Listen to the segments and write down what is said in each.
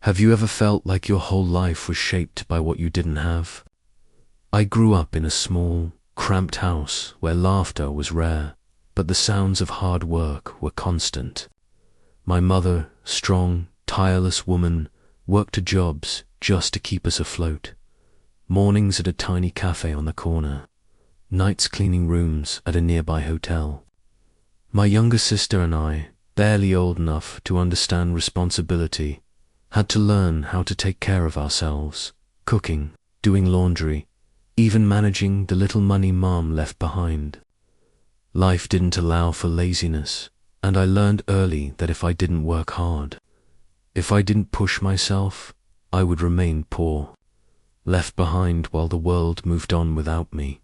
Have you ever felt like your whole life was shaped by what you didn't have? I grew up in a small, cramped house where laughter was rare, but the sounds of hard work were constant. My mother, strong, tireless woman, worked jobs just to keep us afloat. Mornings at a tiny cafe on the corner, nights cleaning rooms at a nearby hotel. My younger sister and I, barely old enough to understand responsibility, had to learn how to take care of ourselves, cooking, doing laundry, even managing the little money Mom left behind. Life didn't allow for laziness, and I learned early that if I didn't work hard, if I didn't push myself, I would remain poor, left behind while the world moved on without me.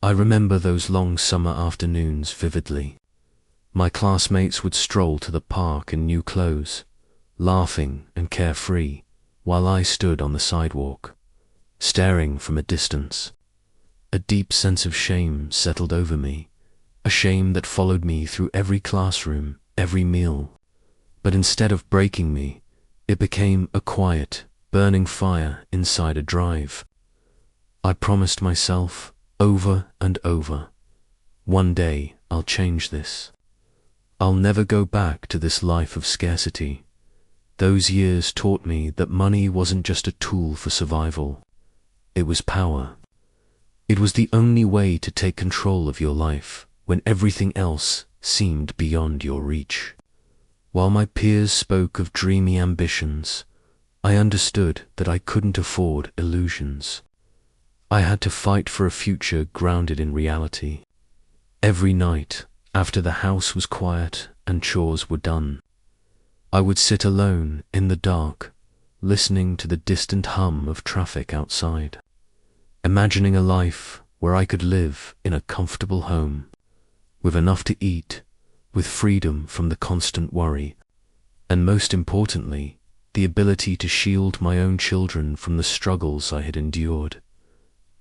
I remember those long summer afternoons vividly. My classmates would stroll to the park in new clothes, laughing and carefree, while I stood on the sidewalk, staring from a distance. A deep sense of shame settled over me, a shame that followed me through every classroom, every meal. But instead of breaking me, it became a quiet, burning fire inside a drive. I promised myself, over and over, one day I'll change this. I'll never go back to this life of scarcity. Those years taught me that money wasn't just a tool for survival. It was power. It was the only way to take control of your life when everything else seemed beyond your reach. While my peers spoke of dreamy ambitions, I understood that I couldn't afford illusions. I had to fight for a future grounded in reality. Every night, after the house was quiet and chores were done, I would sit alone in the dark, listening to the distant hum of traffic outside, imagining a life where I could live in a comfortable home, with enough to eat, with freedom from the constant worry, and most importantly, the ability to shield my own children from the struggles I had endured.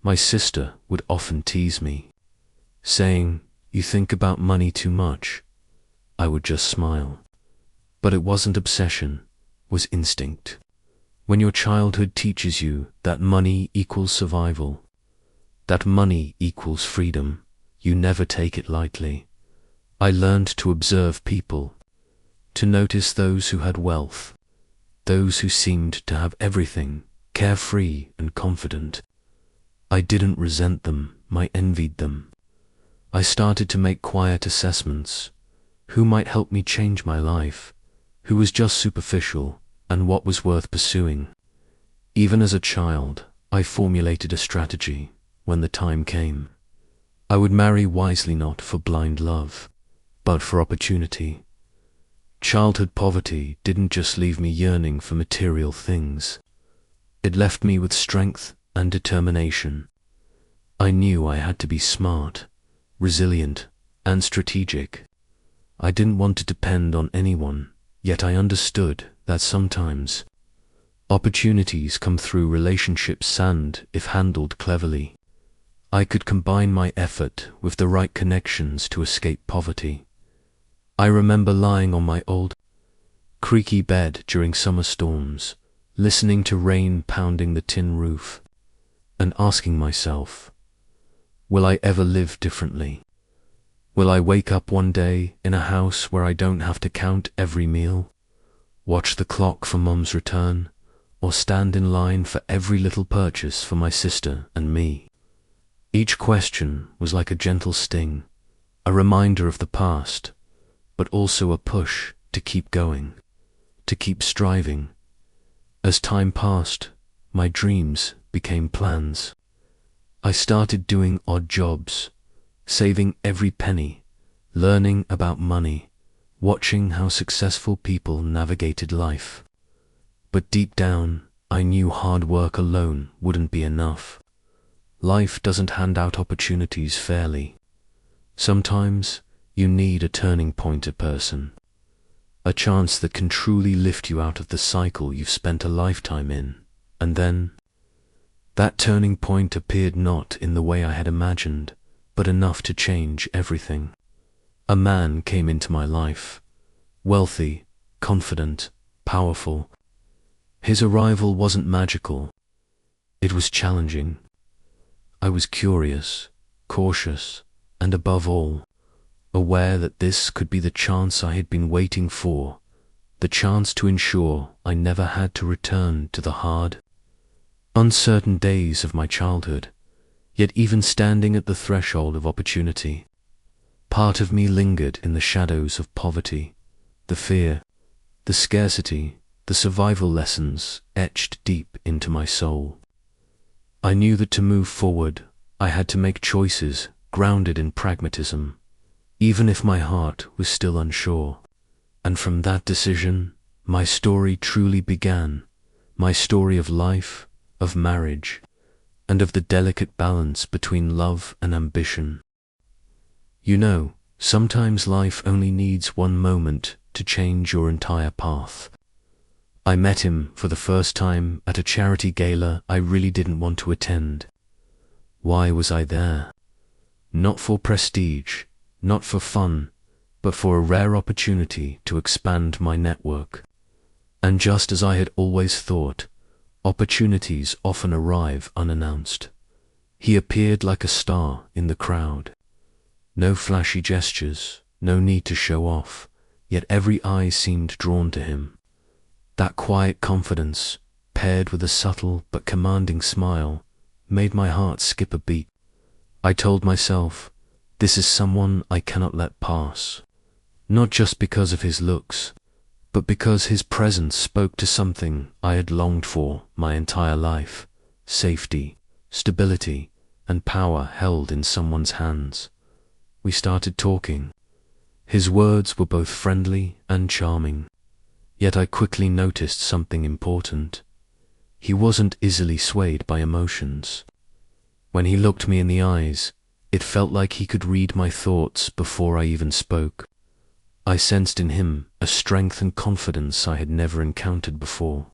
My sister would often tease me, saying, "You think about money too much." I would just smile. But it wasn't obsession, it was instinct. When your childhood teaches you that money equals survival, that money equals freedom, you never take it lightly. I learned to observe people, to notice those who had wealth, those who seemed to have everything, carefree and confident. I didn't resent them, I envied them. I started to make quiet assessments. Who might help me change my life? Who was just superficial, and what was worth pursuing? Even as a child, I formulated a strategy when the time came. I would marry wisely, not for blind love, but for opportunity. Childhood poverty didn't just leave me yearning for material things. It left me with strength and determination. I knew I had to be smart, resilient, and strategic. I didn't want to depend on anyone, yet I understood that sometimes opportunities come through relationships and, if handled cleverly, I could combine my effort with the right connections to escape poverty. I remember lying on my old, creaky bed during summer storms, listening to rain pounding the tin roof, and asking myself, will I ever live differently? Will I wake up one day in a house where I don't have to count every meal, watch the clock for Mom's return, or stand in line for every little purchase for my sister and me? Each question was like a gentle sting, a reminder of the past, but also a push to keep going, to keep striving. As time passed, my dreams became plans. I started doing odd jobs, saving every penny, learning about money, watching how successful people navigated life. But deep down, I knew hard work alone wouldn't be enough. Life doesn't hand out opportunities fairly. Sometimes you need a turning point person, a chance that can truly lift you out of the cycle you've spent a lifetime in, and then that turning point appeared not in the way I had imagined, but enough to change everything. A man came into my life, wealthy, confident, powerful. His arrival wasn't magical. It was challenging. I was curious, cautious, and above all, aware that this could be the chance I had been waiting for, the chance to ensure I never had to return to the hard, uncertain days of my childhood. Yet even standing at the threshold of opportunity, part of me lingered in the shadows of poverty, the fear, the scarcity, the survival lessons etched deep into my soul. I knew that to move forward, I had to make choices grounded in pragmatism, even if my heart was still unsure. And from that decision, my story truly began, my story of life, of marriage, and of the delicate balance between love and ambition. You know, sometimes life only needs one moment to change your entire path. I met him for the first time at a charity gala I really didn't want to attend. Why was I there? Not for prestige, not for fun, but for a rare opportunity to expand my network. And just as I had always thought, opportunities often arrive unannounced. He appeared like a star in the crowd. No flashy gestures, no need to show off, yet every eye seemed drawn to him. That quiet confidence, paired with a subtle but commanding smile, made my heart skip a beat. I told myself, this is someone I cannot let pass. Not just because of his looks, but because his presence spoke to something I had longed for my entire life: safety, stability, and power held in someone's hands. We started talking. His words were both friendly and charming, yet I quickly noticed something important. He wasn't easily swayed by emotions. When he looked me in the eyes, it felt like he could read my thoughts before I even spoke. I sensed in him a strength and confidence I had never encountered before,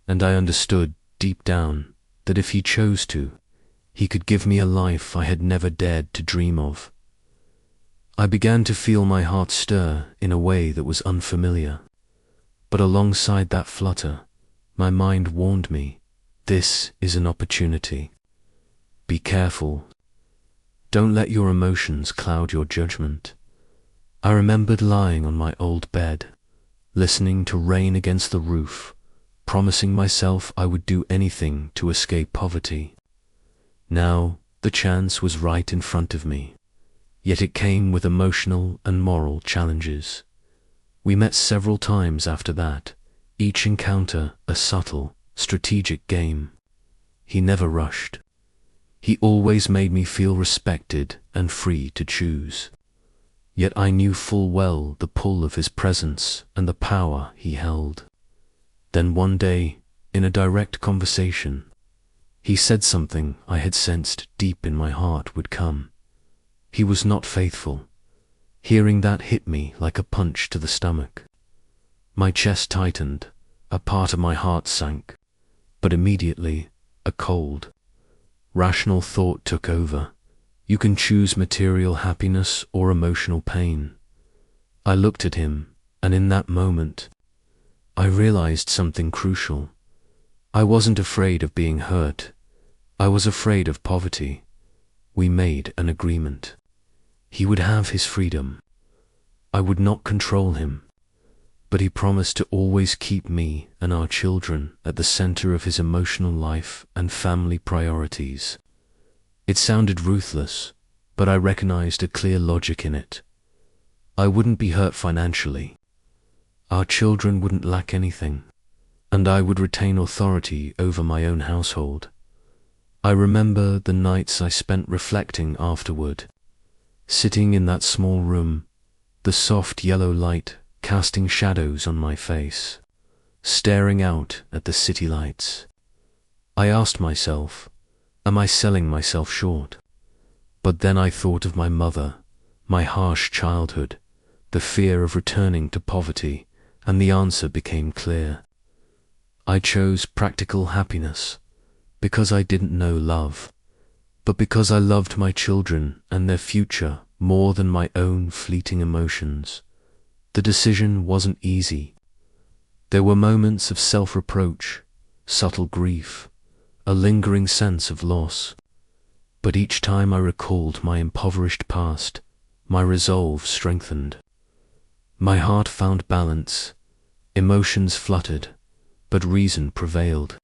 and I understood deep down that if he chose to, he could give me a life I had never dared to dream of. I began to feel my heart stir in a way that was unfamiliar, but alongside that flutter, my mind warned me, this is an opportunity. Be careful. Don't let your emotions cloud your judgment. I remembered lying on my old bed, listening to rain against the roof, promising myself I would do anything to escape poverty. Now, the chance was right in front of me, yet it came with emotional and moral challenges. We met several times after that, each encounter a subtle, strategic game. He never rushed. He always made me feel respected and free to choose. Yet I knew full well the pull of his presence and the power he held. Then one day, in a direct conversation, he said something I had sensed deep in my heart would come. He was not faithful. Hearing that hit me like a punch to the stomach. My chest tightened, a part of my heart sank, but immediately, a cold, rational thought took over. You can choose material happiness or emotional pain. I looked at him, and in that moment, I realized something crucial. I wasn't afraid of being hurt. I was afraid of poverty. We made an agreement. He would have his freedom. I would not control him, but he promised to always keep me and our children at the center of his emotional life and family priorities. It sounded ruthless, but I recognized a clear logic in it. I wouldn't be hurt financially. Our children wouldn't lack anything, and I would retain authority over my own household. I remember the nights I spent reflecting afterward, sitting in that small room, the soft yellow light casting shadows on my face, staring out at the city lights. I asked myself, am I selling myself short? But then I thought of my mother, my harsh childhood, the fear of returning to poverty, and the answer became clear. I chose practical happiness, because I didn't know love, but because I loved my children and their future more than my own fleeting emotions. The decision wasn't easy. There were moments of self-reproach, subtle grief, a lingering sense of loss. But each time I recalled my impoverished past, my resolve strengthened. My heart found balance, emotions fluttered, but reason prevailed,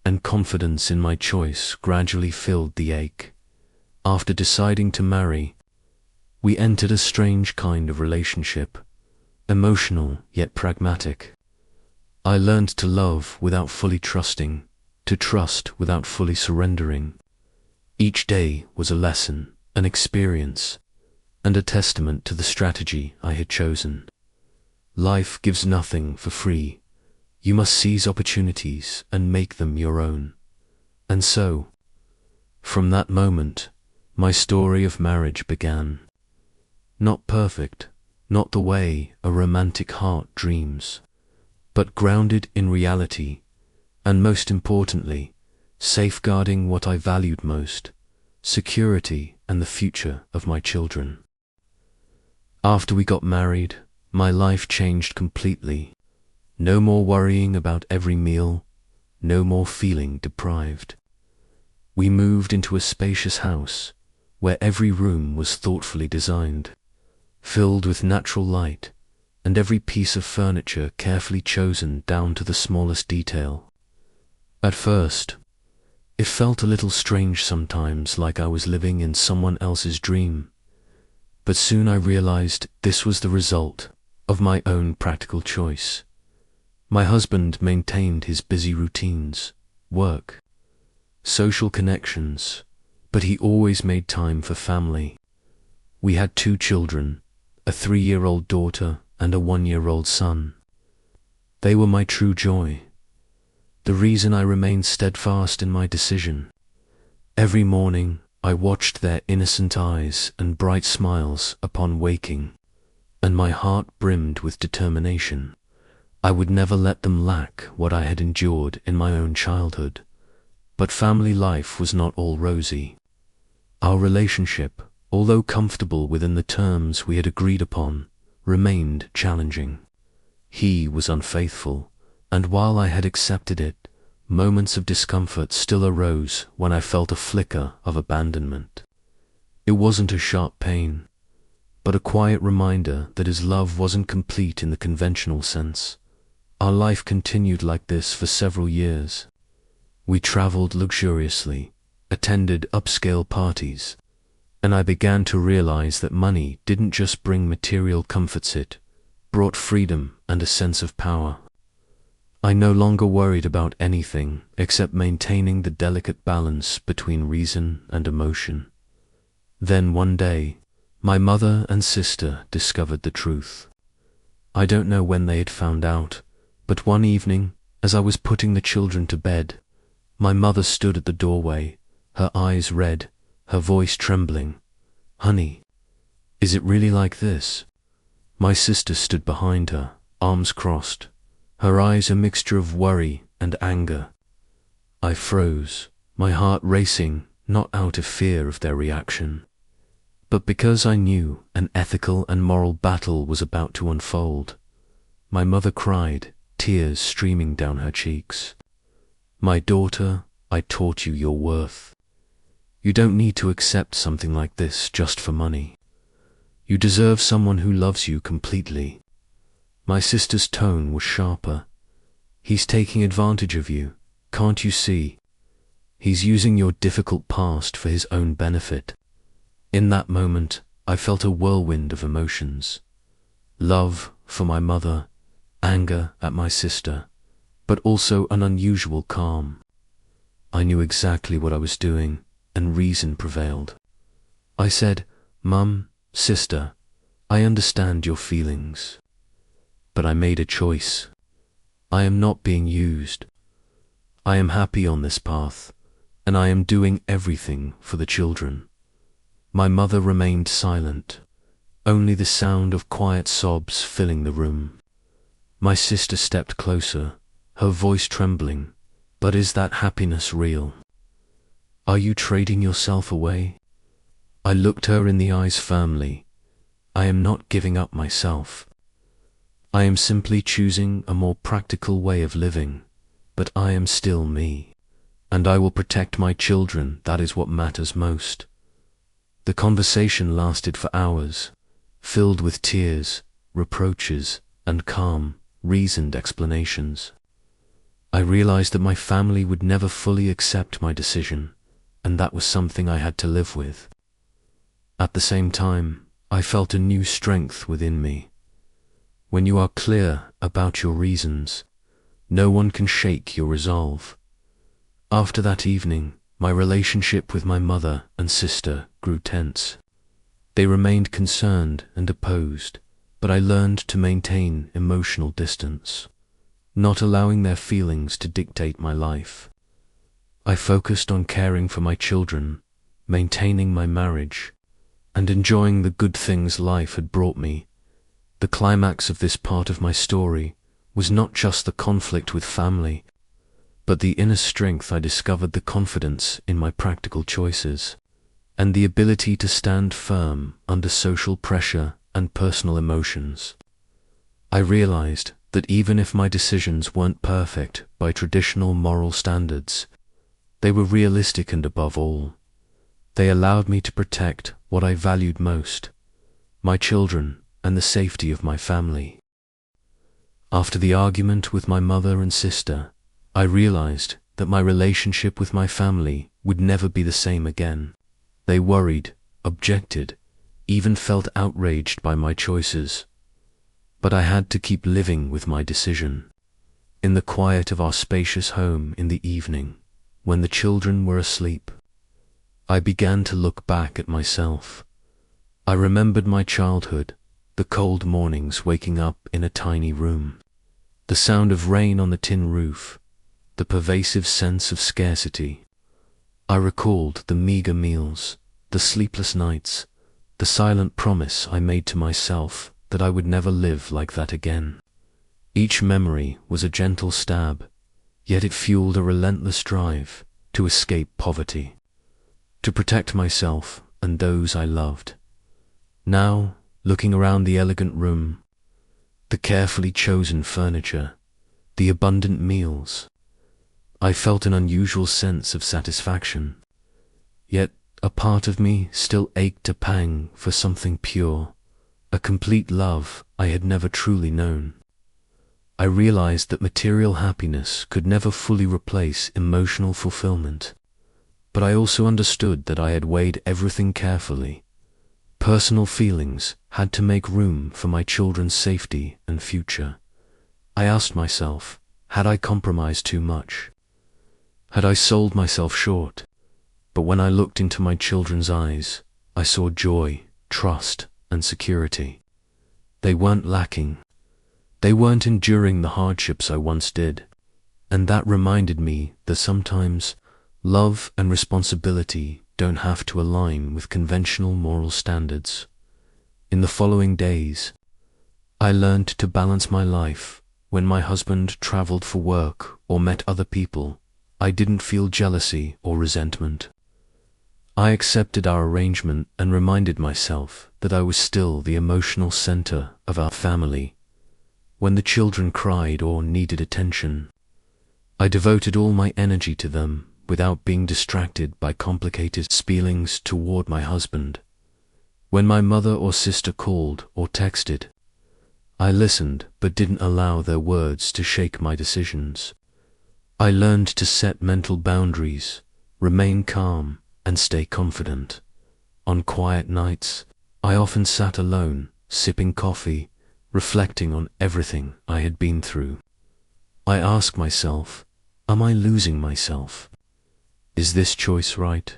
and confidence in my choice gradually filled the ache. After deciding to marry, we entered a strange kind of relationship, emotional yet pragmatic. I learned to love without fully trusting, to trust without fully surrendering. Each day was a lesson, an experience, and a testament to the strategy I had chosen. Life gives nothing for free. You must seize opportunities and make them your own. And so, from that moment, my story of marriage began. Not perfect, not the way a romantic heart dreams, but grounded in reality, and most importantly, safeguarding what I valued most, security and the future of my children. After we got married, my life changed completely. No more worrying about every meal, no more feeling deprived. We moved into a spacious house, where every room was thoughtfully designed, filled with natural light, and every piece of furniture carefully chosen down to the smallest detail. At first, it felt a little strange sometimes, like I was living in someone else's dream. But soon I realized this was the result of my own practical choice. My husband maintained his busy routines, work, social connections, but he always made time for family. We had 2 children, a 3-year-old daughter and a 1-year-old son. They were my true joy, the reason I remained steadfast in my decision. Every morning I watched their innocent eyes and bright smiles upon waking, and my heart brimmed with determination. I would never let them lack what I had endured in my own childhood. But family life was not all rosy. Our relationship, although comfortable within the terms we had agreed upon, remained challenging. He was unfaithful, and while I had accepted it, moments of discomfort still arose when I felt a flicker of abandonment. It wasn't a sharp pain, but a quiet reminder that his love wasn't complete in the conventional sense. Our life continued like this for several years. We traveled luxuriously, attended upscale parties, and I began to realize that money didn't just bring material comforts, it brought freedom and a sense of power. I no longer worried about anything except maintaining the delicate balance between reason and emotion. Then one day, my mother and sister discovered the truth. I don't know when they had found out, but one evening, as I was putting the children to bed, my mother stood at the doorway, her eyes red, her voice trembling. "Honey, is it really like this?" My sister stood behind her, arms crossed, her eyes a mixture of worry and anger. I froze, my heart racing, not out of fear of their reaction, but because I knew an ethical and moral battle was about to unfold. My mother cried, tears streaming down her cheeks. "My daughter, I taught you your worth. You don't need to accept something like this just for money. You deserve someone who loves you completely." My sister's tone was sharper. "He's taking advantage of you, can't you see? He's using your difficult past for his own benefit." In that moment, I felt a whirlwind of emotions. Love for my mother, anger at my sister, but also an unusual calm. I knew exactly what I was doing, and reason prevailed. I said, "Mum, sister, I understand your feelings, but I made a choice. I am not being used. I am happy on this path, and I am doing everything for the children." My mother remained silent, only the sound of quiet sobs filling the room. My sister stepped closer, her voice trembling. "But is that happiness real? Are you trading yourself away?" I looked her in the eyes firmly. "I am not giving up myself. I am simply choosing a more practical way of living, but I am still me, and I will protect my children. That is what matters most." The conversation lasted for hours, filled with tears, reproaches, and calm, reasoned explanations. I realized that my family would never fully accept my decision, and that was something I had to live with. At the same time, I felt a new strength within me. When you are clear about your reasons, no one can shake your resolve. After that evening, my relationship with my mother and sister grew tense. They remained concerned and opposed, but I learned to maintain emotional distance, not allowing their feelings to dictate my life. I focused on caring for my children, maintaining my marriage, and enjoying the good things life had brought me. The climax of this part of my story was not just the conflict with family, but the inner strength I discovered, the confidence in my practical choices, and the ability to stand firm under social pressure and personal emotions. I realized that even if my decisions weren't perfect by traditional moral standards, they were realistic, and above all, they allowed me to protect what I valued most: my children and the safety of my family. After the argument with my mother and sister, I realized that my relationship with my family would never be the same again. They worried, objected, even felt outraged by my choices. But I had to keep living with my decision. In the quiet of our spacious home in the evening, when the children were asleep, I began to look back at myself. I remembered my childhood, the cold mornings waking up in a tiny room, the sound of rain on the tin roof, the pervasive sense of scarcity. I recalled the meager meals, the sleepless nights, the silent promise I made to myself that I would never live like that again. Each memory was a gentle stab, yet it fueled a relentless drive to escape poverty, to protect myself and those I loved. Now, looking around the elegant room, the carefully chosen furniture, the abundant meals, I felt an unusual sense of satisfaction. Yet a part of me still ached a pang for something pure, a complete love I had never truly known. I realized that material happiness could never fully replace emotional fulfillment, but I also understood that I had weighed everything carefully. Personal feelings had to make room for my children's safety and future. I asked myself, had I compromised too much? Had I sold myself short? But when I looked into my children's eyes, I saw joy, trust, and security. They weren't lacking. They weren't enduring the hardships I once did. And that reminded me that sometimes love and responsibility don't have to align with conventional moral standards. In the following days, I learned to balance my life. When my husband traveled for work or met other people, I didn't feel jealousy or resentment. I accepted our arrangement and reminded myself that I was still the emotional center of our family. When the children cried or needed attention, I devoted all my energy to them without being distracted by complicated feelings toward my husband. When my mother or sister called or texted, I listened but didn't allow their words to shake my decisions. I learned to set mental boundaries, remain calm, and stay confident. On quiet nights, I often sat alone, sipping coffee, reflecting on everything I had been through. I asked myself, am I losing myself? Is this choice right?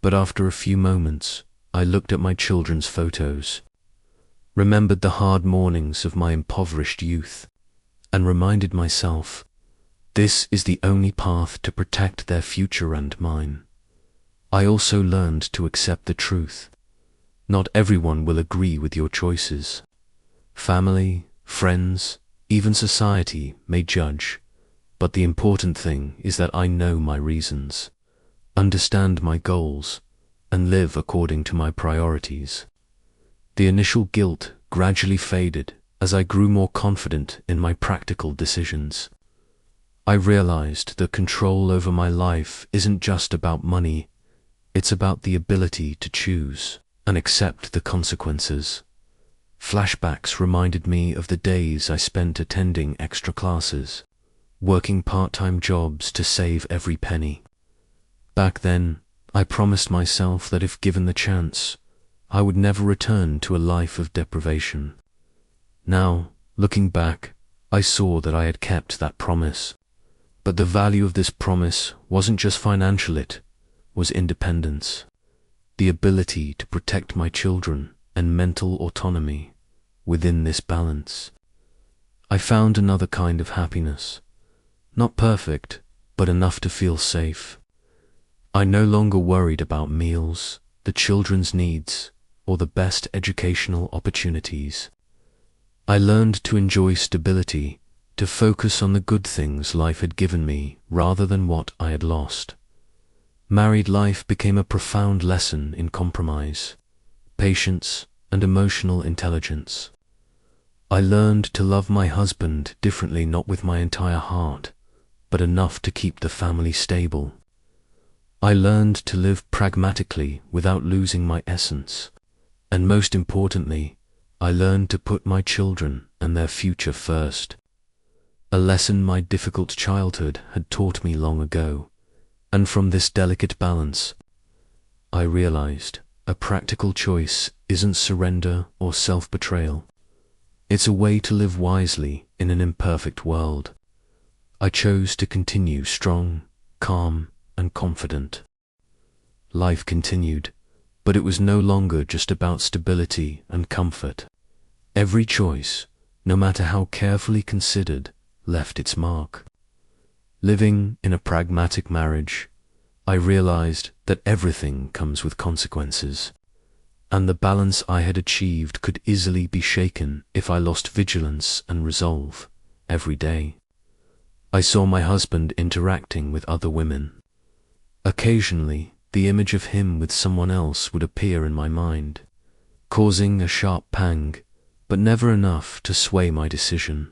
But after a few moments, I looked at my children's photos, remembered the hard mornings of my impoverished youth, and reminded myself, this is the only path to protect their future and mine. I also learned to accept the truth. Not everyone will agree with your choices. Family, friends, even society may judge, but the important thing is that I know my reasons, understand my goals, and live according to my priorities. The initial guilt gradually faded as I grew more confident in my practical decisions. I realized that control over my life isn't just about money, it's about the ability to choose and accept the consequences. Flashbacks reminded me of the days I spent attending extra classes, working part-time jobs to save every penny. Back then, I promised myself that if given the chance, I would never return to a life of deprivation. Now, looking back, I saw that I had kept that promise. But the value of this promise wasn't just financial, it was independence, the ability to protect my children and mental autonomy. Within this balance, I found another kind of happiness. Not perfect, but enough to feel safe. I no longer worried about meals, the children's needs, or the best educational opportunities. I learned to enjoy stability, to focus on the good things life had given me rather than what I had lost. Married life became a profound lesson in compromise, patience, and emotional intelligence. I learned to love my husband differently, not with my entire heart, but enough to keep the family stable. I learned to live pragmatically without losing my essence. And most importantly, I learned to put my children and their future first. A lesson my difficult childhood had taught me long ago. And from this delicate balance, I realized a practical choice isn't surrender or self-betrayal. It's a way to live wisely in an imperfect world. I chose to continue strong, calm, and confident. Life continued, but it was no longer just about stability and comfort. Every choice, no matter how carefully considered, left its mark. Living in a pragmatic marriage, I realized that everything comes with consequences, and the balance I had achieved could easily be shaken if I lost vigilance and resolve every day. I saw my husband interacting with other women. Occasionally, the image of him with someone else would appear in my mind, causing a sharp pang, but never enough to sway my decision.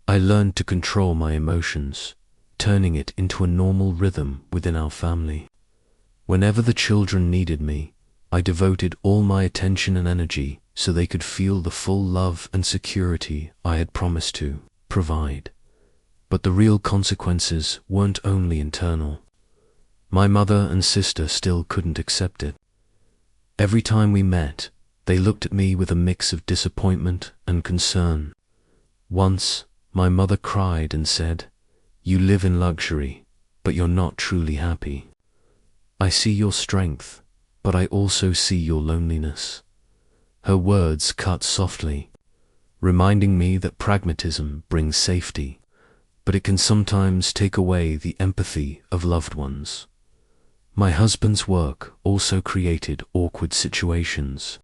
I learned to control my emotions, turning it into a normal rhythm within our family. Whenever the children needed me, I devoted all my attention and energy so they could feel the full love and security I had promised to provide. But the real consequences weren't only internal. My mother and sister still couldn't accept it. Every time we met, they looked at me with a mix of disappointment and concern. Once, my mother cried and said, "You live in luxury, but you're not truly happy. I see your strength, but I also see your loneliness." Her words cut softly, reminding me that pragmatism brings safety, but it can sometimes take away the empathy of loved ones. My husband's work also created awkward situations.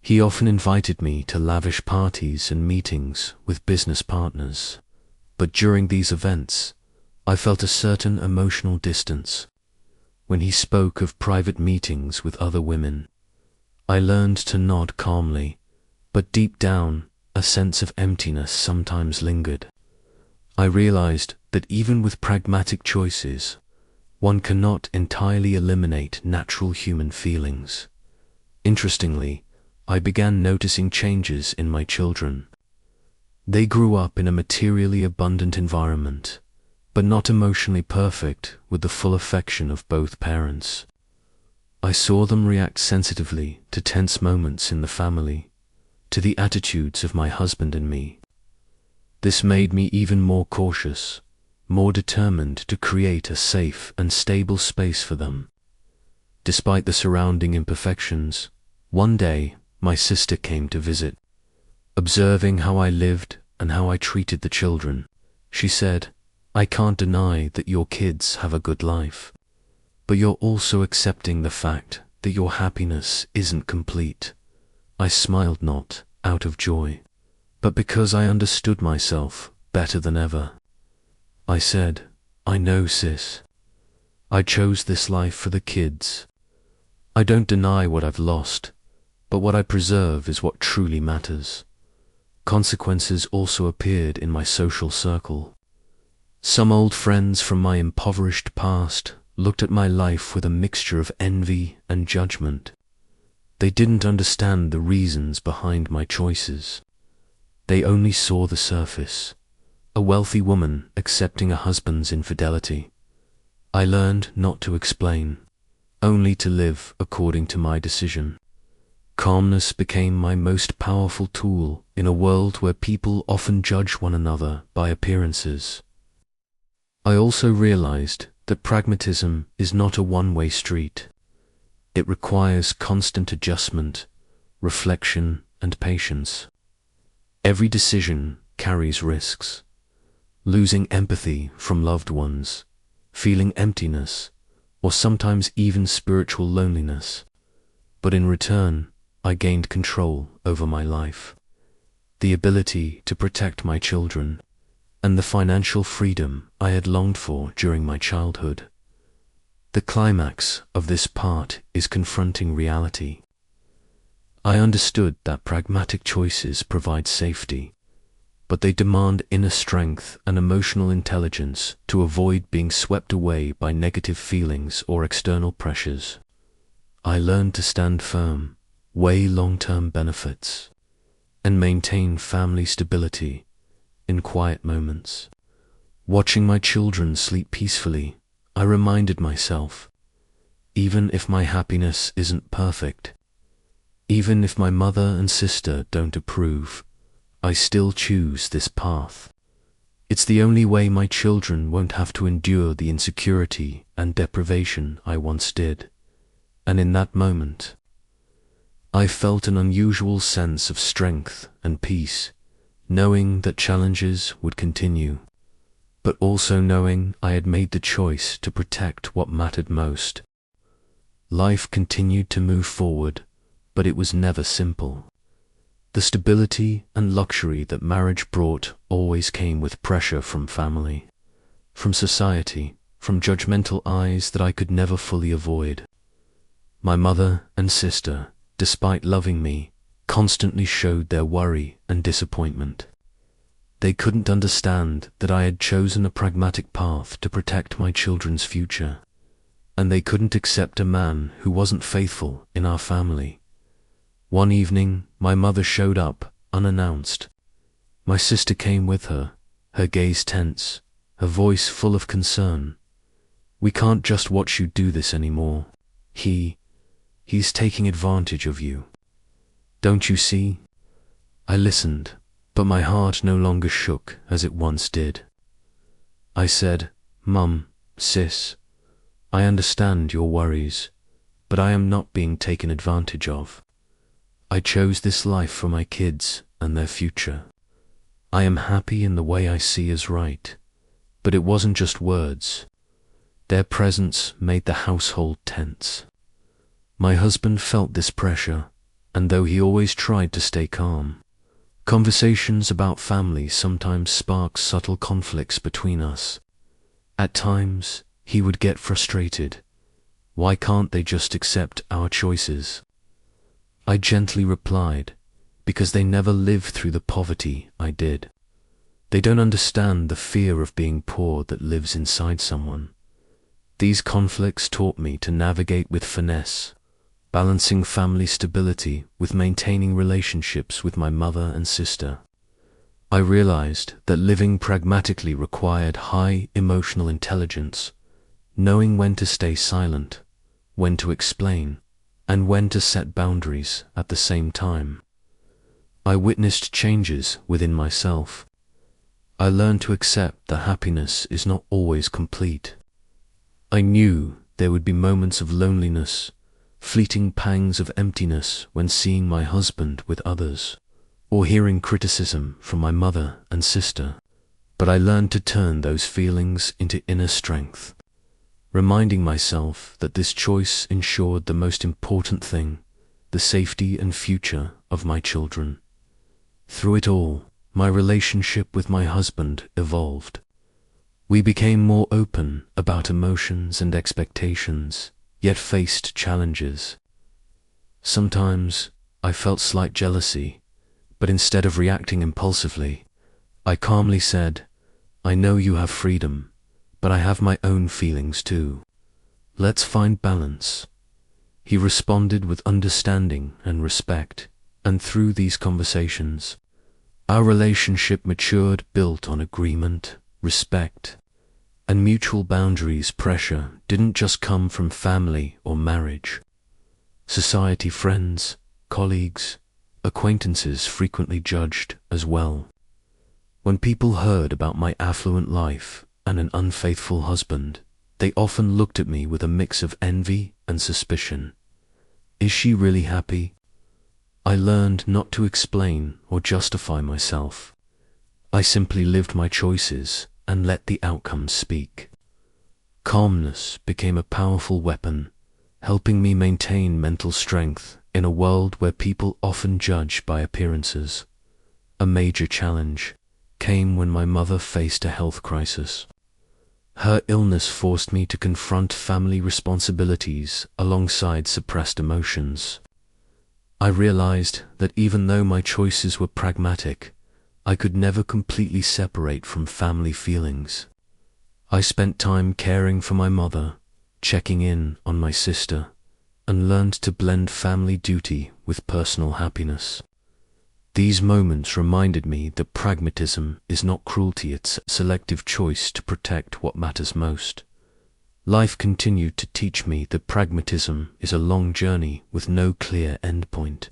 He often invited me to lavish parties and meetings with business partners, but during these events, I felt a certain emotional distance. When he spoke of private meetings with other women, I learned to nod calmly, but deep down, a sense of emptiness sometimes lingered. I realized that even with pragmatic choices, one cannot entirely eliminate natural human feelings. Interestingly, I began noticing changes in my children. They grew up in a materially abundant environment, but not emotionally perfect with the full affection of both parents. I saw them react sensitively to tense moments in the family, to the attitudes of my husband and me. This made me even more cautious, more determined to create a safe and stable space for them. Despite the surrounding imperfections, one day my sister came to visit. Observing how I lived and how I treated the children, she said, "I can't deny that your kids have a good life, but you're also accepting the fact that your happiness isn't complete." I smiled, not out of joy, but because I understood myself better than ever. I said, "I know, sis. I chose this life for the kids. I don't deny what I've lost, but what I preserve is what truly matters." Consequences also appeared in my social circle. Some old friends from my impoverished past looked at my life with a mixture of envy and judgment. They didn't understand the reasons behind my choices. They only saw the surface, a wealthy woman accepting a husband's infidelity. I learned not to explain, only to live according to my decision. Calmness became my most powerful tool in a world where people often judge one another by appearances. I also realized that pragmatism is not a one-way street. It requires constant adjustment, reflection, and patience. Every decision carries risks. Losing empathy from loved ones, feeling emptiness, or sometimes even spiritual loneliness. But in return, I gained control over my life, the ability to protect my children, and the financial freedom I had longed for during my childhood. The climax of this part is confronting reality. I understood that pragmatic choices provide safety, but they demand inner strength and emotional intelligence to avoid being swept away by negative feelings or external pressures. I learned to stand firm, weigh long-term benefits, and maintain family stability in quiet moments. Watching my children sleep peacefully, I reminded myself, even if my happiness isn't perfect, even if my mother and sister don't approve, I still choose this path. It's the only way my children won't have to endure the insecurity and deprivation I once did. And in that moment, I felt an unusual sense of strength and peace, knowing that challenges would continue, but also knowing I had made the choice to protect what mattered most. Life continued to move forward, but it was never simple. The stability and luxury that marriage brought always came with pressure from family, from society, from judgmental eyes that I could never fully avoid. My mother and sister, despite loving me, constantly showed their worry and disappointment. They couldn't understand that I had chosen a pragmatic path to protect my children's future, and they couldn't accept a man who wasn't faithful in our family. One evening, my mother showed up, unannounced. My sister came with her, her gaze tense, her voice full of concern. "We can't just watch you do this anymore. He's taking advantage of you. Don't you see?" I listened, but my heart no longer shook as it once did. I said, "Mum, sis, I understand your worries, but I am not being taken advantage of. I chose this life for my kids and their future. I am happy in the way I see as right, but it wasn't just words. Their presence made the household tense. My husband felt this pressure, and though he always tried to stay calm, conversations about family sometimes sparked subtle conflicts between us. At times, he would get frustrated. Why can't they just accept our choices? I gently replied, because they never lived through the poverty I did. They don't understand the fear of being poor that lives inside someone. These conflicts taught me to navigate with finesse, balancing family stability with maintaining relationships with my mother and sister. I realized that living pragmatically required high emotional intelligence, knowing when to stay silent, when to explain, and when to set boundaries at the same time. I witnessed changes within myself. I learned to accept that happiness is not always complete. I knew there would be moments of loneliness, fleeting pangs of emptiness when seeing my husband with others, or hearing criticism from my mother and sister. But I learned to turn those feelings into inner strength, reminding myself that this choice ensured the most important thing, the safety and future of my children. Through it all, my relationship with my husband evolved. We became more open about emotions and expectations, yet faced challenges. Sometimes I felt slight jealousy, But instead of reacting impulsively, I calmly said, "I know you have freedom, but I have my own feelings too. Let's find balance." He responded with understanding and respect, and through these conversations, our relationship matured, built on agreement, respect, and mutual boundaries. Pressure didn't just come from family or marriage. Society, friends, colleagues, acquaintances frequently judged as well. When people heard about my affluent life and an unfaithful husband, they often looked at me with a mix of envy and suspicion. Is she really happy? I learned not to explain or justify myself. I simply lived my choices and let the outcomes speak. Calmness became a powerful weapon, helping me maintain mental strength in a world where people often judge by appearances. A major challenge came when my mother faced a health crisis. Her illness forced me to confront family responsibilities alongside suppressed emotions. I realized that even though my choices were pragmatic, I could never completely separate from family feelings. I spent time caring for my mother, checking in on my sister, and learned to blend family duty with personal happiness. These moments reminded me that pragmatism is not cruelty, it's selective choice to protect what matters most. Life continued to teach me that pragmatism is a long journey with no clear endpoint.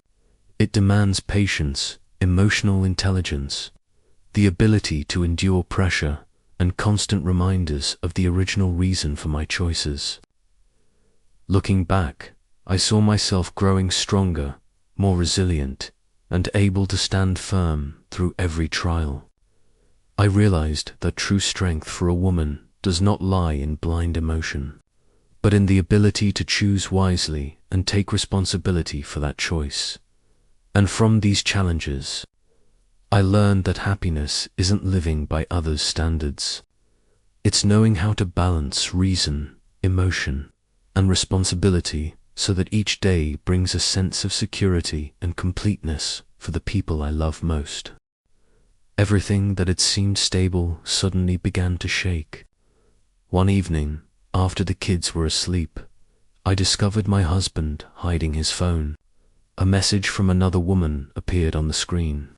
It demands patience, emotional intelligence, the ability to endure pressure, and constant reminders of the original reason for my choices. Looking back, I saw myself growing stronger, more resilient, and able to stand firm through every trial. I realized that true strength for a woman does not lie in blind emotion, but in the ability to choose wisely and take responsibility for that choice. And from these challenges, I learned that happiness isn't living by others' standards. It's knowing how to balance reason, emotion, and responsibility so that each day brings a sense of security and completeness for the people I love most. Everything that had seemed stable suddenly began to shake. One evening, after the kids were asleep, I discovered my husband hiding his phone. A message from another woman appeared on the screen.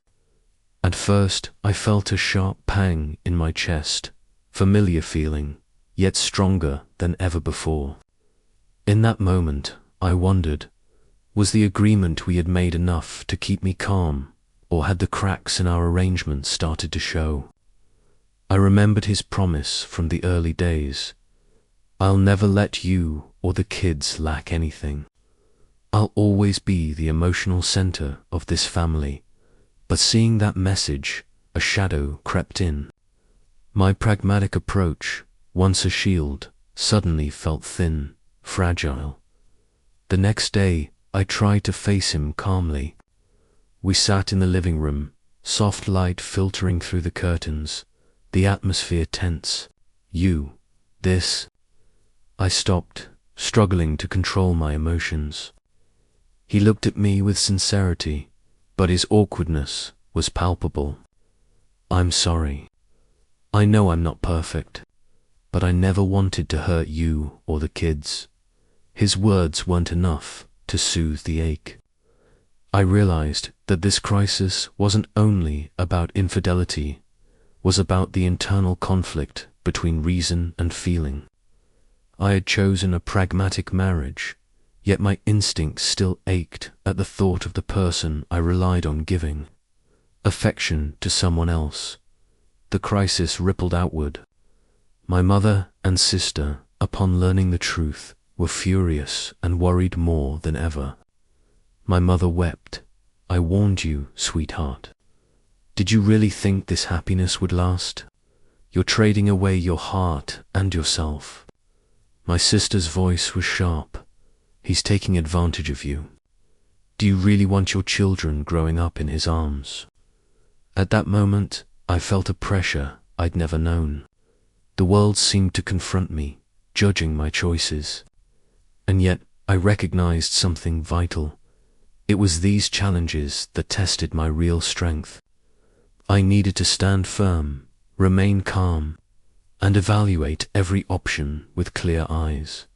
At first, I felt a sharp pang in my chest, familiar feeling, yet stronger than ever before. In that moment, I wondered, was the agreement we had made enough to keep me calm, or had the cracks in our arrangement started to show? I remembered his promise from the early days. I'll never let you or the kids lack anything. I'll always be the emotional center of this family. But seeing that message, a shadow crept in. My pragmatic approach, once a shield, suddenly felt thin, fragile. The next day, I tried to face him calmly. We sat in the living room, soft light filtering through the curtains, the atmosphere tense. This. I stopped, struggling to control my emotions. He looked at me with sincerity, but his awkwardness was palpable. I'm sorry. I know I'm not perfect, but I never wanted to hurt you or the kids. His words weren't enough to soothe the ache. I realized that this crisis wasn't only about infidelity, was about the internal conflict between reason and feeling. I had chosen a pragmatic marriage, yet my instincts still ached at the thought of the person I relied on giving affection to someone else. The crisis rippled outward. My mother and sister, upon learning the truth, were furious and worried more than ever. My mother wept. I warned you, sweetheart. Did you really think this happiness would last? You're trading away your heart and yourself. My sister's voice was sharp. He's taking advantage of you. Do you really want your children growing up in his arms? At that moment, I felt a pressure I'd never known. The world seemed to confront me, judging my choices. And yet, I recognized something vital. It was these challenges that tested my real strength. I needed to stand firm, remain calm, and evaluate every option with clear eyes.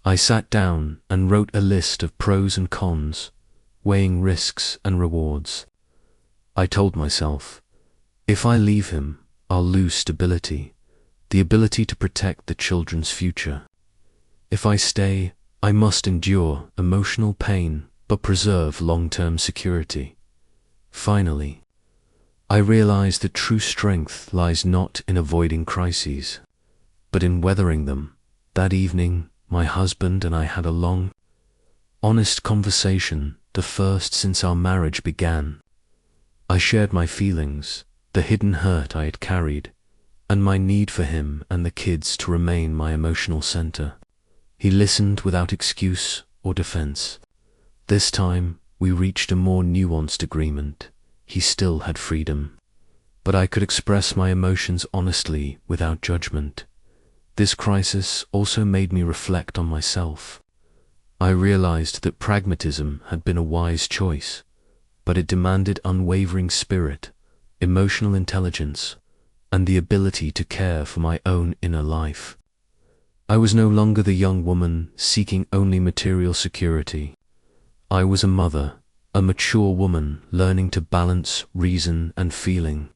I sat down and wrote a list of pros and cons, weighing risks and rewards. I told myself, if I leave him, I'll lose stability, the ability to protect the children's future. If I stay, I must endure emotional pain but preserve long-term security. Finally, I realized that true strength lies not in avoiding crises, but in weathering them. That evening, my husband and I had a long, honest conversation, the first since our marriage began. I shared my feelings, the hidden hurt I had carried, and my need for him and the kids to remain my emotional center. He listened without excuse or defense. This time, we reached a more nuanced agreement. He still had freedom, but I could express my emotions honestly without judgment. This crisis also made me reflect on myself. I realized that pragmatism had been a wise choice, but it demanded unwavering spirit, emotional intelligence, and the ability to care for my own inner life. I was no longer the young woman seeking only material security. I was a mother, a mature woman learning to balance reason and feeling,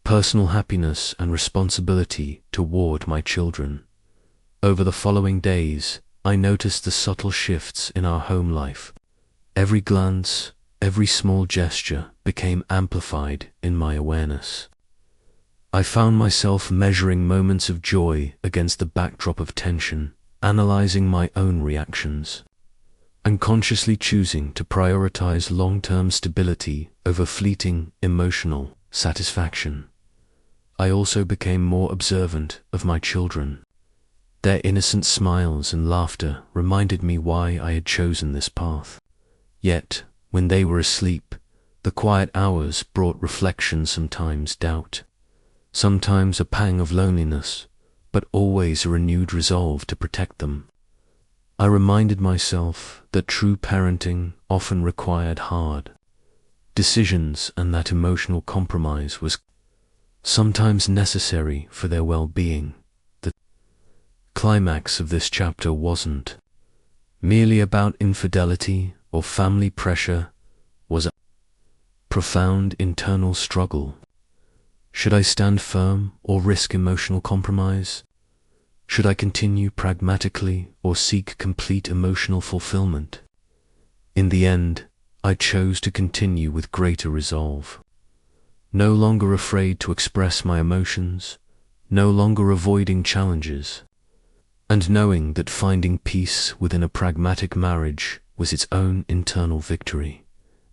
personal happiness and responsibility toward my children. Over the following days, I noticed the subtle shifts in our home life. Every glance, every small gesture became amplified in my awareness. I found myself measuring moments of joy against the backdrop of tension, analyzing my own reactions, and consciously choosing to prioritize long-term stability over fleeting emotional satisfaction. I also became more observant of my children. Their innocent smiles and laughter reminded me why I had chosen this path. Yet, when they were asleep, the quiet hours brought reflection, sometimes doubt, sometimes a pang of loneliness, but always a renewed resolve to protect them. I reminded myself that true parenting often required hard decisions and that emotional compromise was sometimes necessary for their well-being. The climax of this chapter wasn't merely about infidelity or family pressure, was a profound internal struggle. Should I stand firm or risk emotional compromise? Should I continue pragmatically or seek complete emotional fulfillment? In the end, I chose to continue with greater resolve. No longer afraid to express my emotions, no longer avoiding challenges, and knowing that finding peace within a pragmatic marriage was its own internal victory.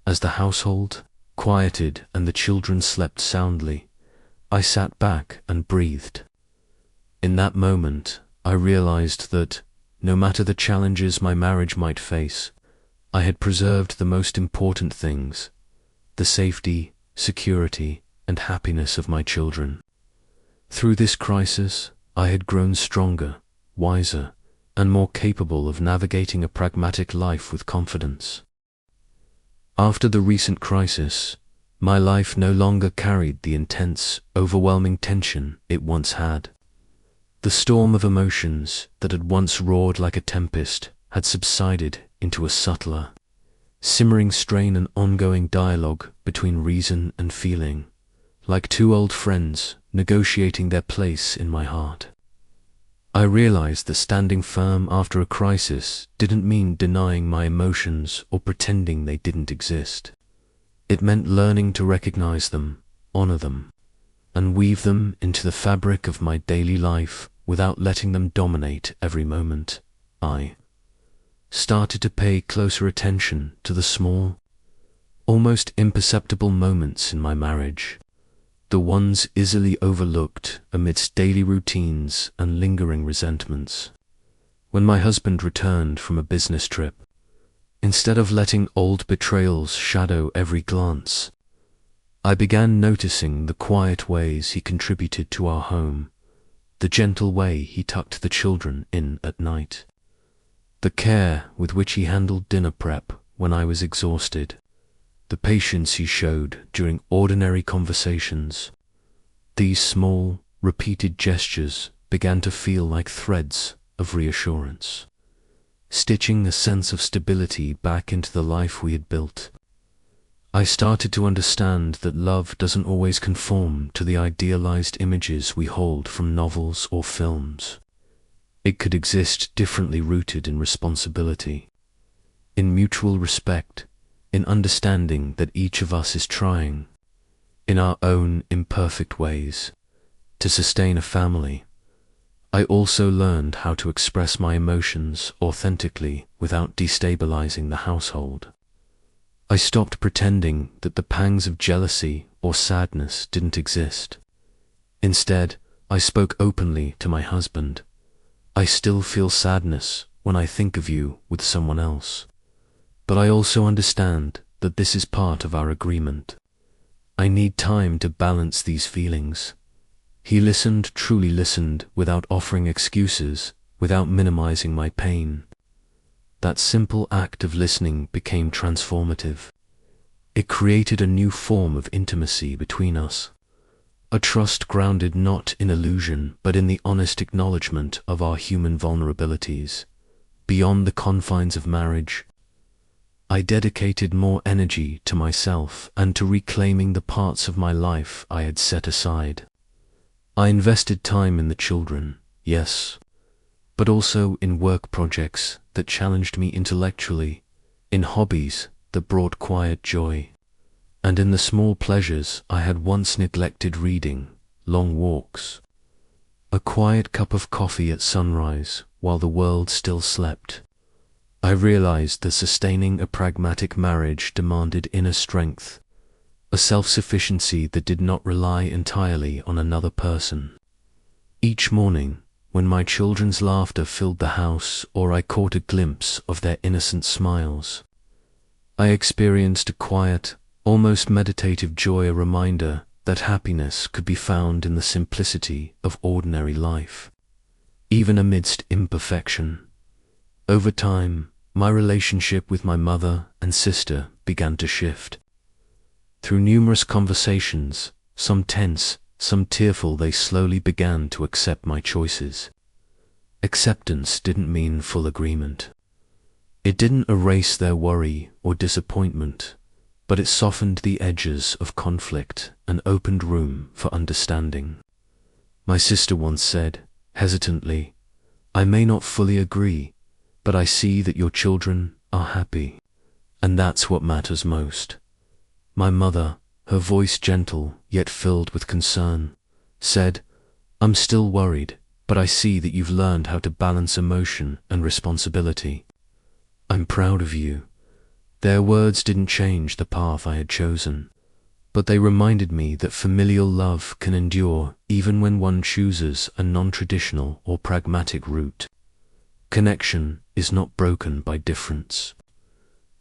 As the household quieted and the children slept soundly, I sat back and breathed. In that moment, I realized that, no matter the challenges my marriage might face, I had preserved the most important things: the safety, security, and happiness of my children. Through this crisis, I had grown stronger, wiser, and more capable of navigating a pragmatic life with confidence. After the recent crisis, my life no longer carried the intense, overwhelming tension it once had. The storm of emotions that had once roared like a tempest had subsided into a subtler, simmering strain, an ongoing dialogue between reason and feeling, like two old friends negotiating their place in my heart. I realized that standing firm after a crisis didn't mean denying my emotions or pretending they didn't exist. It meant learning to recognize them, honor them, and weave them into the fabric of my daily life without letting them dominate every moment. I started to pay closer attention to the small, almost imperceptible moments in my marriage, the ones easily overlooked amidst daily routines and lingering resentments. When my husband returned from a business trip, instead of letting old betrayals shadow every glance, I began noticing the quiet ways he contributed to our home, the gentle way he tucked the children in at night, the care with which he handled dinner prep when I was exhausted, the patience he showed during ordinary conversations. These small, repeated gestures began to feel like threads of reassurance, stitching a sense of stability back into the life we had built. I started to understand that love doesn't always conform to the idealized images we hold from novels or films. It could exist differently, rooted in responsibility, in mutual respect, in understanding that each of us is trying, in our own imperfect ways, to sustain a family. I also learned how to express my emotions authentically without destabilizing the household. I stopped pretending that the pangs of jealousy or sadness didn't exist. Instead, I spoke openly to my husband. I still feel sadness when I think of you with someone else, but I also understand that this is part of our agreement. I need time to balance these feelings. He listened, truly listened, without offering excuses, without minimizing my pain. That simple act of listening became transformative. It created a new form of intimacy between us, a trust grounded not in illusion but in the honest acknowledgement of our human vulnerabilities. Beyond the confines of marriage, I dedicated more energy to myself and to reclaiming the parts of my life I had set aside. I invested time in the children, yes, but also in work projects that challenged me intellectually, in hobbies that brought quiet joy, and in the small pleasures I had once neglected: reading, long walks, a quiet cup of coffee at sunrise while the world still slept. I realized that sustaining a pragmatic marriage demanded inner strength, a self-sufficiency that did not rely entirely on another person. Each morning, when my children's laughter filled the house or I caught a glimpse of their innocent smiles, I experienced a quiet, almost meditative joy, a reminder that happiness could be found in the simplicity of ordinary life, even amidst imperfection. Over time, my relationship with my mother and sister began to shift. Through numerous conversations, some tense, some tearful, they slowly began to accept my choices. Acceptance didn't mean full agreement. It didn't erase their worry or disappointment, but it softened the edges of conflict and opened room for understanding. My sister once said, hesitantly, "I may not fully agree, but I see that your children are happy, and that's what matters most." My mother, her voice gentle yet filled with concern, said, "I'm still worried, but I see that you've learned how to balance emotion and responsibility. I'm proud of you." Their words didn't change the path I had chosen, but they reminded me that familial love can endure even when one chooses a non-traditional or pragmatic route. Connection is not broken by difference.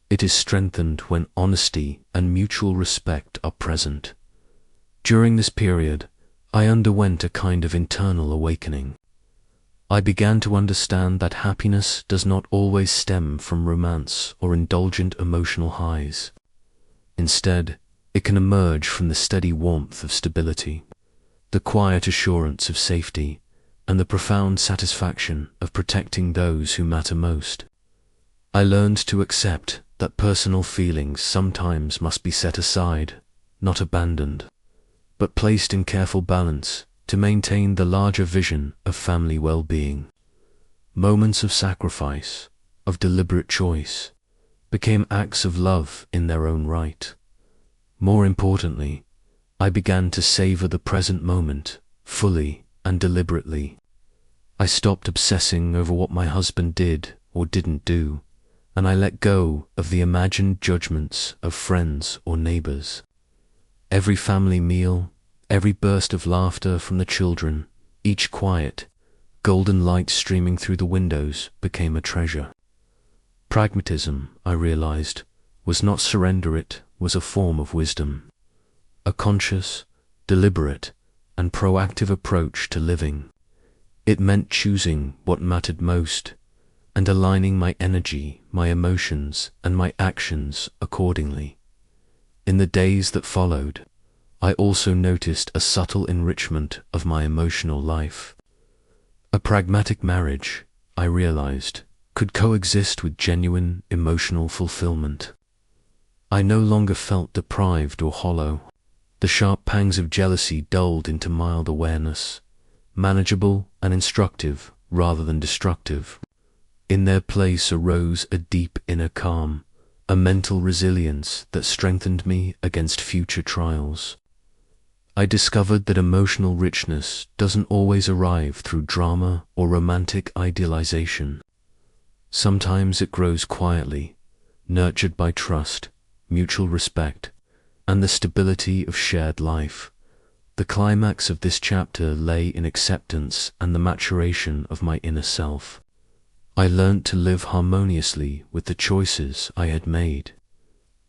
It is strengthened when honesty and mutual respect are present. During this period, I underwent a kind of internal awakening. I began to understand that happiness does not always stem from romance or indulgent emotional highs. Instead, it can emerge from the steady warmth of stability, the quiet assurance of safety, and the profound satisfaction of protecting those who matter most. I learned to accept that personal feelings sometimes must be set aside, not abandoned, but placed in careful balance to maintain the larger vision of family well-being. Moments of sacrifice, of deliberate choice, became acts of love in their own right. More importantly, I began to savor the present moment fully and deliberately. I stopped obsessing over what my husband did or didn't do, and I let go of the imagined judgments of friends or neighbors. Every family meal, every burst of laughter from the children, each quiet, golden light streaming through the windows became a treasure. Pragmatism, I realized, was not surrender, it was a form of wisdom, a conscious, deliberate, and proactive approach to living. It meant choosing what mattered most, and aligning my energy, my emotions, and my actions accordingly. In the days that followed, I also noticed a subtle enrichment of my emotional life. A pragmatic marriage, I realized, could coexist with genuine emotional fulfillment. I no longer felt deprived or hollow. The sharp pangs of jealousy dulled into mild awareness, manageable and instructive rather than destructive. In their place arose a deep inner calm, a mental resilience that strengthened me against future trials. I discovered that emotional richness doesn't always arrive through drama or romantic idealization. Sometimes it grows quietly, nurtured by trust, mutual respect, and the stability of shared life. The climax of this chapter lay in acceptance and the maturation of my inner self. I learned to live harmoniously with the choices I had made,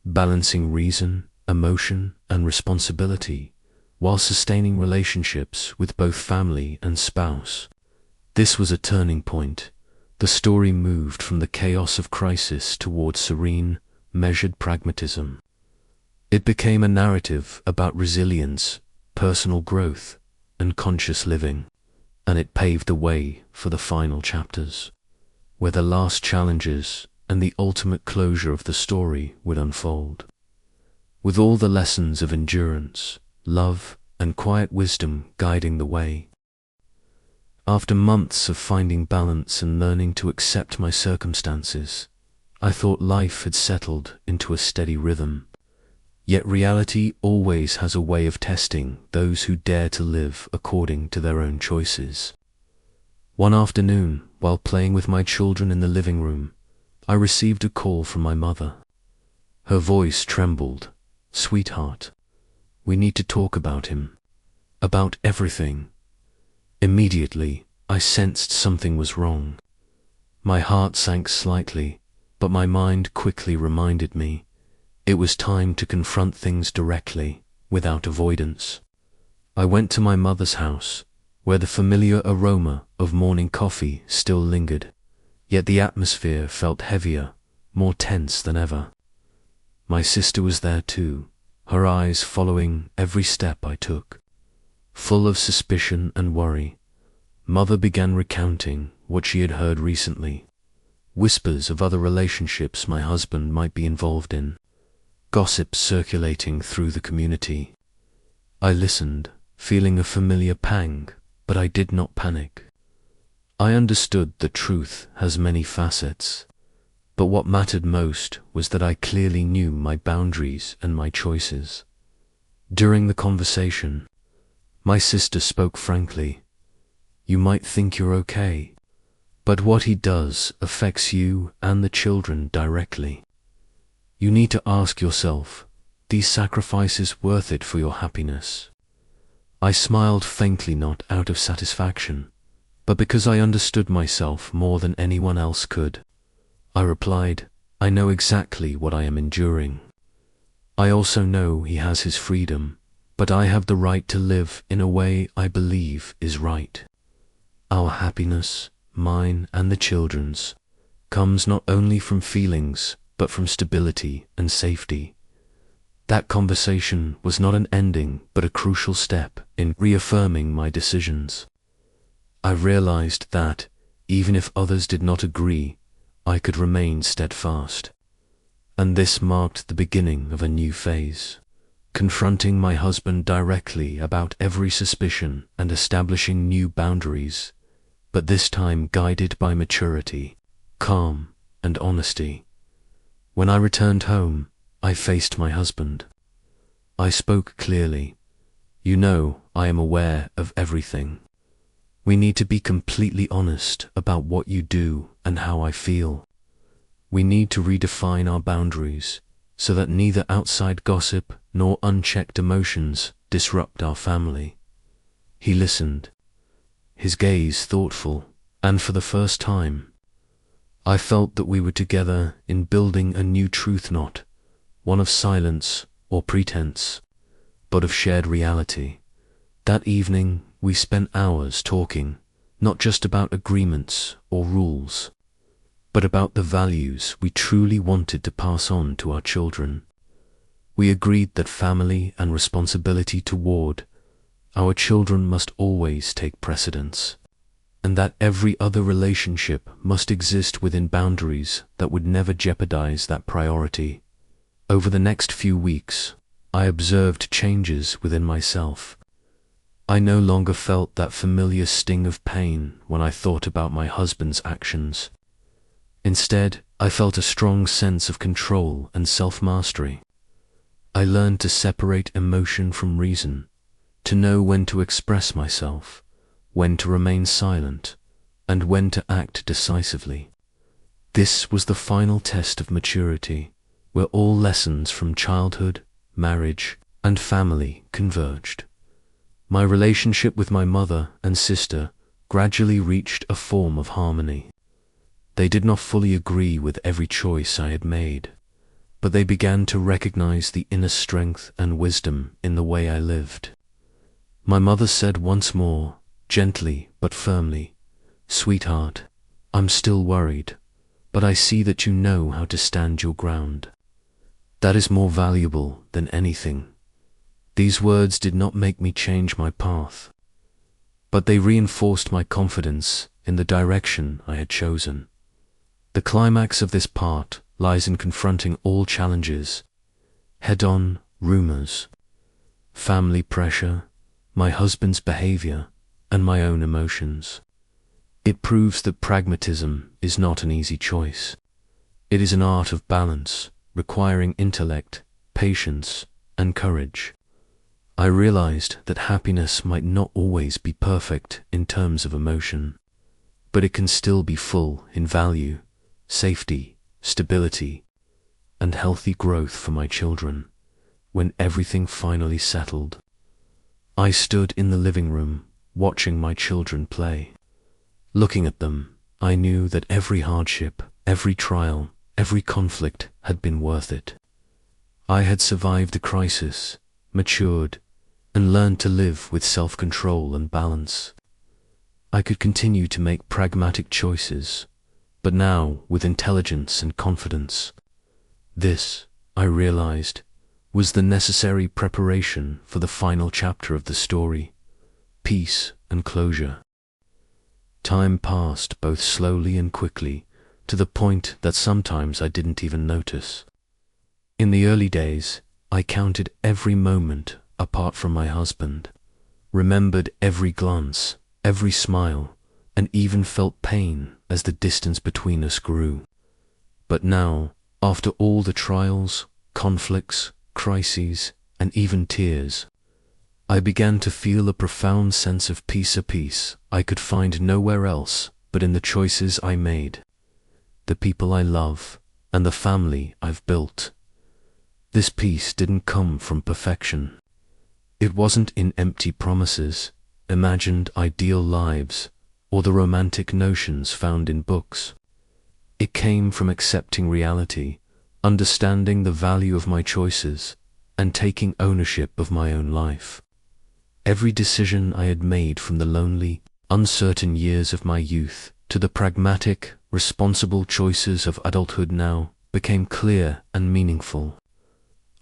balancing reason, emotion, and responsibility, while sustaining relationships with both family and spouse. This was a turning point. The story moved from the chaos of crisis toward serene, measured pragmatism. It became a narrative about resilience, personal growth, and conscious living, and it paved the way for the final chapters, where the last challenges and the ultimate closure of the story would unfold. With all the lessons of endurance, love, and quiet wisdom guiding the way. After months of finding balance and learning to accept my circumstances, I thought life had settled into a steady rhythm. Yet reality always has a way of testing those who dare to live according to their own choices. One afternoon, while playing with my children in the living room, I received a call from my mother. Her voice trembled. "Sweetheart, we need to talk about him. About everything." Immediately, I sensed something was wrong. My heart sank slightly, but my mind quickly reminded me it was time to confront things directly, without avoidance. I went to my mother's house, where the familiar aroma of morning coffee still lingered, yet the atmosphere felt heavier, more tense than ever. My sister was there too, her eyes following every step I took. Full of suspicion and worry, Mother began recounting what she had heard recently, whispers of other relationships my husband might be involved in, gossip circulating through the community. I listened, feeling a familiar pang, but I did not panic. I understood that truth has many facets, but what mattered most was that I clearly knew my boundaries and my choices. During the conversation, my sister spoke frankly. "You might think you're okay, but what he does affects you and the children directly. You need to ask yourself, these sacrifices worth it for your happiness?" I smiled faintly, not out of satisfaction, but because I understood myself more than anyone else could. I replied, "I know exactly what I am enduring. I also know he has his freedom, but I have the right to live in a way I believe is right. Our happiness, mine and the children's, comes not only from feelings, but from stability and safety." That conversation was not an ending, but a crucial step in reaffirming my decisions. I realized that, even if others did not agree, I could remain steadfast. And this marked the beginning of a new phase, confronting my husband directly about every suspicion and establishing new boundaries, but this time guided by maturity, calm, and honesty. When I returned home, I faced my husband. I spoke clearly. "You know, I am aware of everything. We need to be completely honest about what you do and how I feel. We need to redefine our boundaries so that neither outside gossip nor unchecked emotions disrupt our family." He listened, his gaze thoughtful, and for the first time, I felt that we were together in building a new truth, not one of silence or pretense, but of shared reality. That evening, we spent hours talking, not just about agreements or rules, but about the values we truly wanted to pass on to our children. We agreed that family and responsibility toward our children must always take precedence, and that every other relationship must exist within boundaries that would never jeopardize that priority. Over the next few weeks, I observed changes within myself. I no longer felt that familiar sting of pain when I thought about my husband's actions. Instead, I felt a strong sense of control and self-mastery. I learned to separate emotion from reason, to know when to express myself, when to remain silent, and when to act decisively. This was the final test of maturity, where all lessons from childhood, marriage, and family converged. My relationship with my mother and sister gradually reached a form of harmony. They did not fully agree with every choice I had made, but they began to recognize the inner strength and wisdom in the way I lived. My mother said once more, gently but firmly, "Sweetheart, I'm still worried, but I see that you know how to stand your ground. That is more valuable than anything." These words did not make me change my path, but they reinforced my confidence in the direction I had chosen. The climax of this part lies in confronting all challenges, head-on: rumors, family pressure, my husband's behavior, and my own emotions. It proves that pragmatism is not an easy choice. It is an art of balance, requiring intellect, patience, and courage. I realized that happiness might not always be perfect in terms of emotion, but it can still be full in value, safety, stability, and healthy growth for my children. When everything finally settled, I stood in the living room, watching my children play. Looking at them, I knew that every hardship, every trial, every conflict had been worth it. I had survived the crisis, matured, and learned to live with self-control and balance. I could continue to make pragmatic choices, but now with intelligence and confidence. This, I realized, was the necessary preparation for the final chapter of the story: peace and closure. Time passed both slowly and quickly, to the point that sometimes I didn't even notice. In the early days, I counted every moment apart from my husband, remembered every glance, every smile, and even felt pain as the distance between us grew. But now, after all the trials, conflicts, crises, and even tears, I began to feel a profound sense of peace, a peace I could find nowhere else but in the choices I made, the people I love, and the family I've built. This peace didn't come from perfection. It wasn't in empty promises, imagined ideal lives, or the romantic notions found in books. It came from accepting reality, understanding the value of my choices, and taking ownership of my own life. Every decision I had made, from the lonely, uncertain years of my youth to the pragmatic, responsible choices of adulthood now, became clear and meaningful.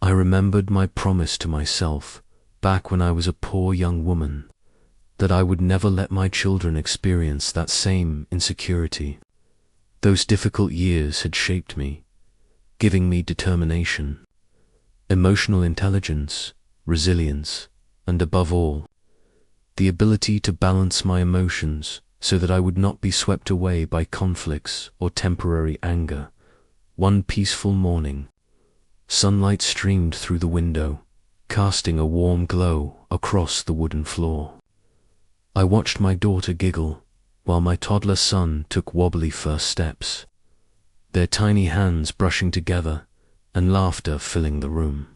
I remembered my promise to myself, back when I was a poor young woman, that I would never let my children experience that same insecurity. Those difficult years had shaped me, giving me determination, emotional intelligence, resilience, and above all, the ability to balance my emotions so that I would not be swept away by conflicts or temporary anger. One peaceful morning, sunlight streamed through the window, casting a warm glow across the wooden floor. I watched my daughter giggle while my toddler son took wobbly first steps, their tiny hands brushing together and laughter filling the room.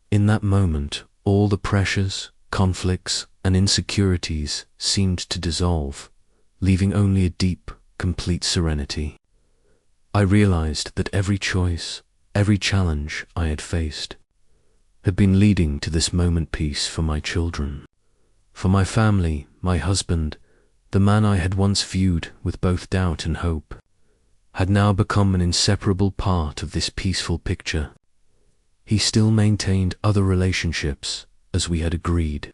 In that moment, all the pressures, conflicts, and insecurities seemed to dissolve, leaving only a deep, complete serenity. I realized that every choice, every challenge I had faced, had been leading to this moment peace for my children, for my family, my husband, the man I had once viewed with both doubt and hope. had now become an inseparable part of this peaceful picture. He still maintained other relationships, as we had agreed,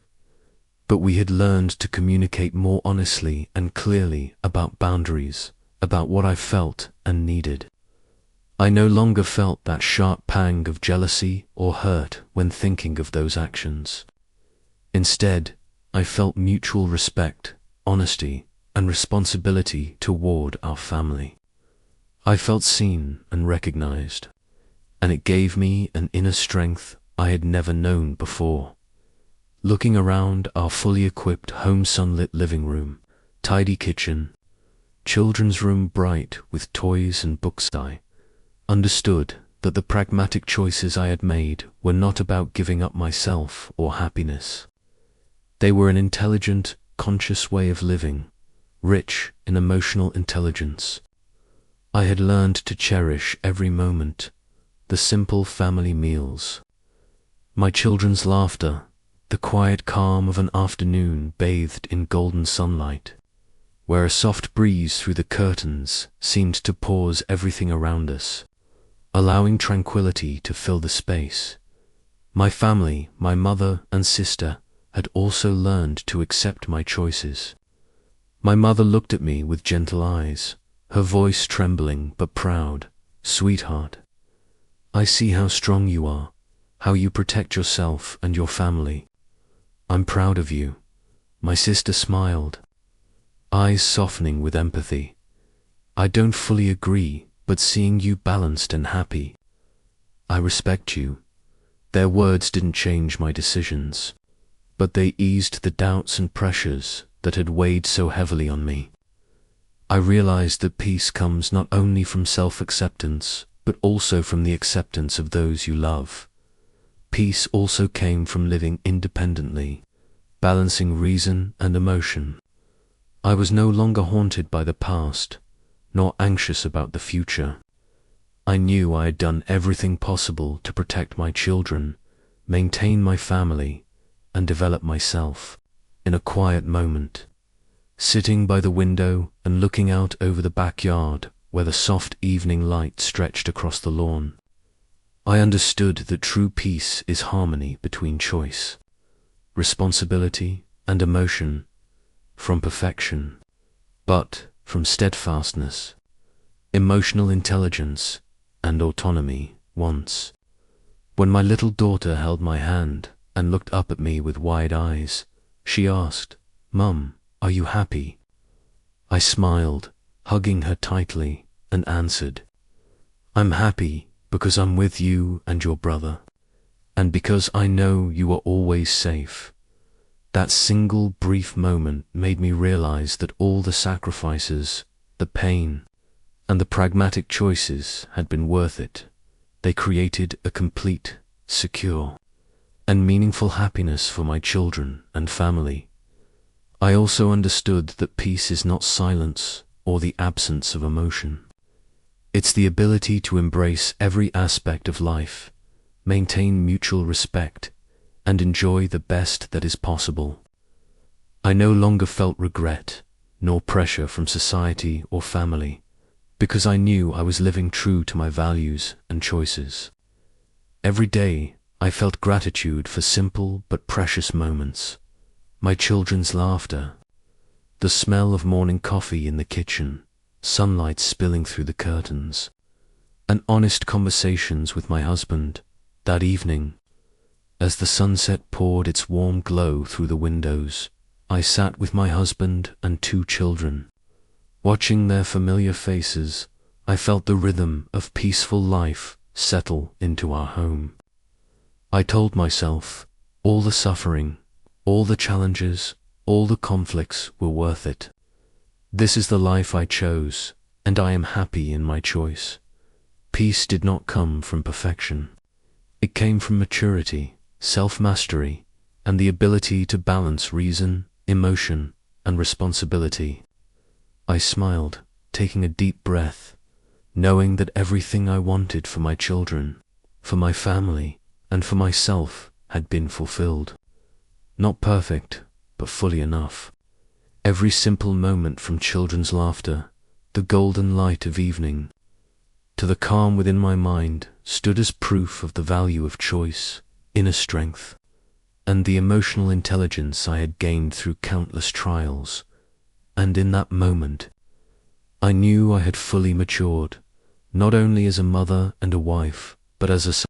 but we had learned to communicate more honestly and clearly about boundaries, about what I felt and needed. I no longer felt that sharp pang of jealousy or hurt when thinking of those actions. Instead, I felt mutual respect, honesty, and responsibility toward our family. I felt seen and recognized, and it gave me an inner strength I had never known before. Looking around our fully equipped home sunlit living room, tidy kitchen, children's room bright with toys and books, I understood that the pragmatic choices I had made were not about giving up myself or happiness. They were an intelligent, conscious way of living, rich in emotional intelligence. I had learned to cherish every moment, the simple family meals, my children's laughter, the quiet calm of an afternoon bathed in golden sunlight, where a soft breeze through the curtains seemed to pause everything around us, allowing tranquility to fill the space. My family, my mother and sister, had also learned to accept my choices. My mother looked at me with gentle eyes, her voice trembling but proud. "Sweetheart, I see how strong you are, how you protect yourself and your family. I'm proud of you." My sister smiled, eyes softening with empathy. "I don't fully agree, but seeing you balanced and happy, I respect you." Their words didn't change my decisions, but they eased the doubts and pressures that had weighed so heavily on me. I realized that peace comes not only from self-acceptance, but also from the acceptance of those you love. Peace also came from living independently, balancing reason and emotion. I was no longer haunted by the past, nor anxious about the future. I knew I had done everything possible to protect my children, maintain my family, and develop myself. In a quiet moment, sitting by the window and looking out over the backyard where the soft evening light stretched across the lawn, I understood that true peace is harmony between choice, responsibility, and emotion, from perfection, but from steadfastness, emotional intelligence, and autonomy. Once, when my little daughter held my hand and looked up at me with wide eyes, she asked, "Mum, are you happy?" I smiled, hugging her tightly, and answered, "I'm happy because I'm with you and your brother, and because I know you are always safe." That single brief moment made me realize that all the sacrifices, the pain, and the pragmatic choices had been worth it. They created a complete, secure, and meaningful happiness for my children and family. I also understood that peace is not silence or the absence of emotion. It's the ability to embrace every aspect of life, maintain mutual respect, and enjoy the best that is possible. I no longer felt regret, nor pressure from society or family, because I knew I was living true to my values and choices. Every day, I felt gratitude for simple but precious moments. My children's laughter, the smell of morning coffee in the kitchen, sunlight spilling through the curtains, and honest conversations with my husband. That evening, as the sunset poured its warm glow through the windows, I sat with my husband and 2 children. Watching their familiar faces, I felt the rhythm of peaceful life settle into our home. I told myself, all the suffering, all the challenges, all the conflicts were worth it. This is the life I chose, and I am happy in my choice. Peace did not come from perfection. It came from maturity, self-mastery, and the ability to balance reason, emotion, and responsibility. I smiled, taking a deep breath, knowing that everything I wanted for my children, for my family, and for myself had been fulfilled. Not perfect, but fully enough. Every simple moment, from children's laughter the golden light of evening, to the calm within my mind, stood as proof of the value of choice, inner strength, and the emotional intelligence I had gained through countless trials. And in that moment, I knew I had fully matured, not only as a mother and a wife, but as a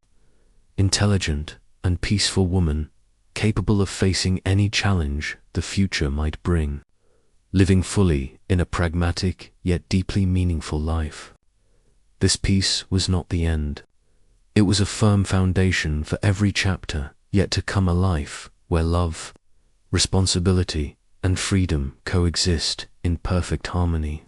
intelligent and peaceful woman, capable of facing any challenge the future might bring, living fully in a pragmatic yet deeply meaningful life. This peace was not the end. It was a firm foundation for every chapter yet to come, a life where love, responsibility, and freedom coexist in perfect harmony.